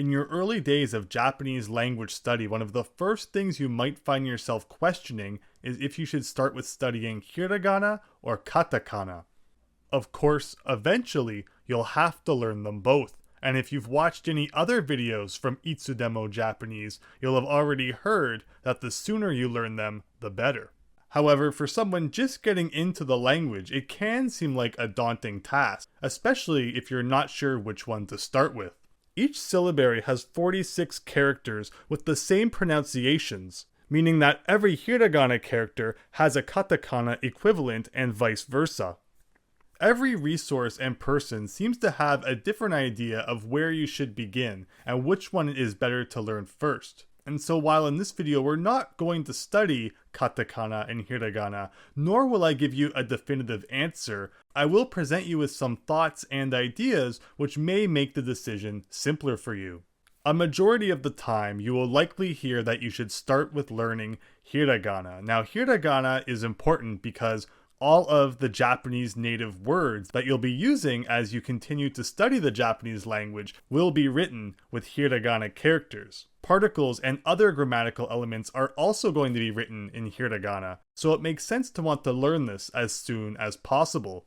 In your early days of Japanese language study, one of the first things you might find yourself questioning is if you should start with studying Hiragana or Katakana. Of course, eventually, you'll have to learn them both. And if you've watched any other videos from Itsudemo Japanese, you'll have already heard that the sooner you learn them, the better. However, for someone just getting into the language, it can seem like a daunting task, especially if you're not sure which one to start with. Each syllabary has 46 characters with the same pronunciations, meaning that every hiragana character has a katakana equivalent and vice versa. Every resource and person seems to have a different idea of where you should begin and which one is better to learn first. And so while in this video we're not going to study katakana and hiragana, nor will I give you a definitive answer, I will present you with some thoughts and ideas which may make the decision simpler for you. A majority of the time you will likely hear that you should start with learning hiragana. Now hiragana is important because all of the Japanese native words that you'll be using as you continue to study the Japanese language will be written with hiragana characters. Particles and other grammatical elements are also going to be written in hiragana, so it makes sense to want to learn this as soon as possible.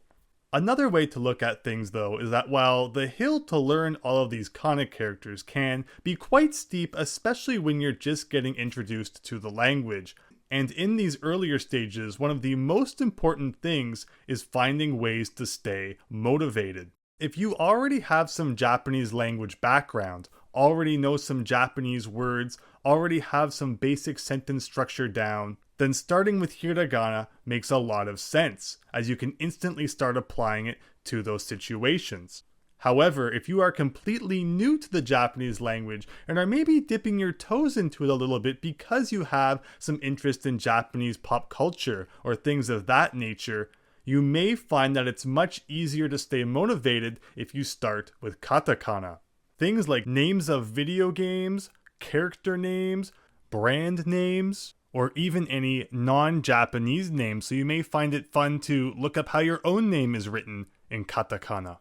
Another way to look at things though is that while the hill to learn all of these kana characters can be quite steep, especially when you're just getting introduced to the language, and in these earlier stages, one of the most important things is finding ways to stay motivated. If you already have some Japanese language background, already know some Japanese words, already have some basic sentence structure down, then starting with hiragana makes a lot of sense, as you can instantly start applying it to those situations. However, if you are completely new to the Japanese language and are maybe dipping your toes into it a little bit because you have some interest in Japanese pop culture or things of that nature, you may find that it's much easier to stay motivated if you start with katakana. Things like names of video games, character names, brand names, or even any non-Japanese names, so you may find it fun to look up how your own name is written in katakana.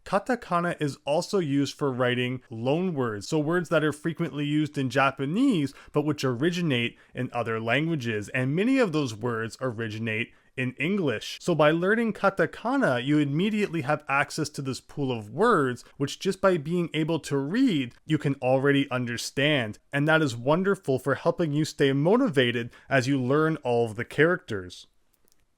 Katakana is also used for writing loan words, so words that are frequently used in Japanese but which originate in other languages, and many of those words originate in English. So by learning katakana, you immediately have access to this pool of words, which just by being able to read, you can already understand, and that is wonderful for helping you stay motivated as you learn all of the characters.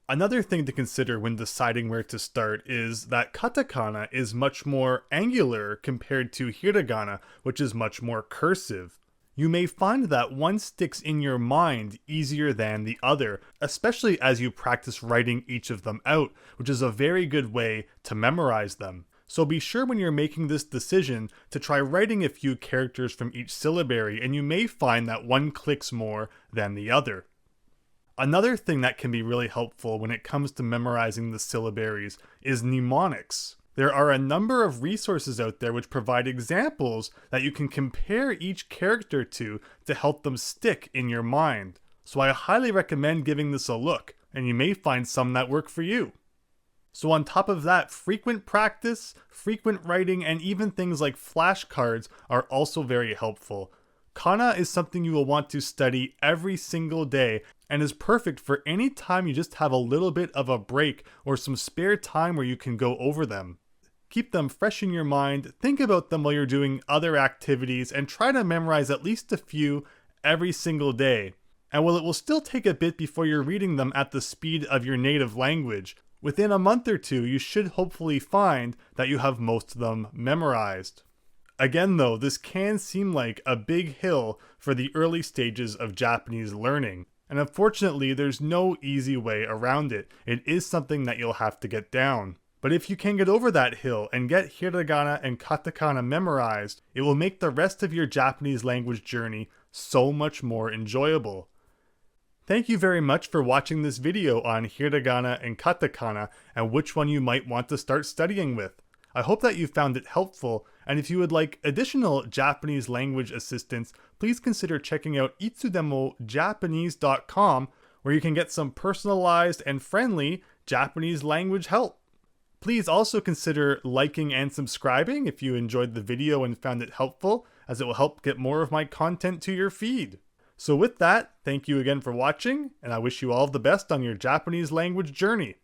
Another thing to consider when deciding where to start is that katakana is much more angular compared to hiragana, which is much more cursive. You may find that one sticks in your mind easier than the other, especially as you practice writing each of them out, which is a very good way to memorize them. So be sure when you're making this decision to try writing a few characters from each syllabary, and you may find that one clicks more than the other. Another thing that can be really helpful when it comes to memorizing the syllabaries is mnemonics. There are a number of resources out there which provide examples that you can compare each character to help them stick in your mind. So I highly recommend giving this a look, and you may find some that work for you. So on top of that, frequent practice, frequent writing, and even things like flashcards are also very helpful. Kana is something you will want to study every single day and is perfect for any time you just have a little bit of a break or some spare time where you can go over them. Keep them fresh in your mind, think about them while you're doing other activities, and try to memorize at least a few every single day. And while it will still take a bit before you're reading them at the speed of your native language, within a month or two you should hopefully find that you have most of them memorized. Again though, this can seem like a big hill for the early stages of Japanese learning, and unfortunately there's no easy way around it. It is something that you'll have to get down. But if you can get over that hill and get hiragana and katakana memorized, it will make the rest of your Japanese language journey so much more enjoyable. Thank you very much for watching this video on hiragana and katakana and which one you might want to start studying with. I hope that you found it helpful, and if you would like additional Japanese language assistance, please consider checking out itsudemojapanese.com, where you can get some personalized and friendly Japanese language help. Please also consider liking and subscribing if you enjoyed the video and found it helpful, as it will help get more of my content to your feed. So with that, thank you again for watching, and I wish you all the best on your Japanese language journey.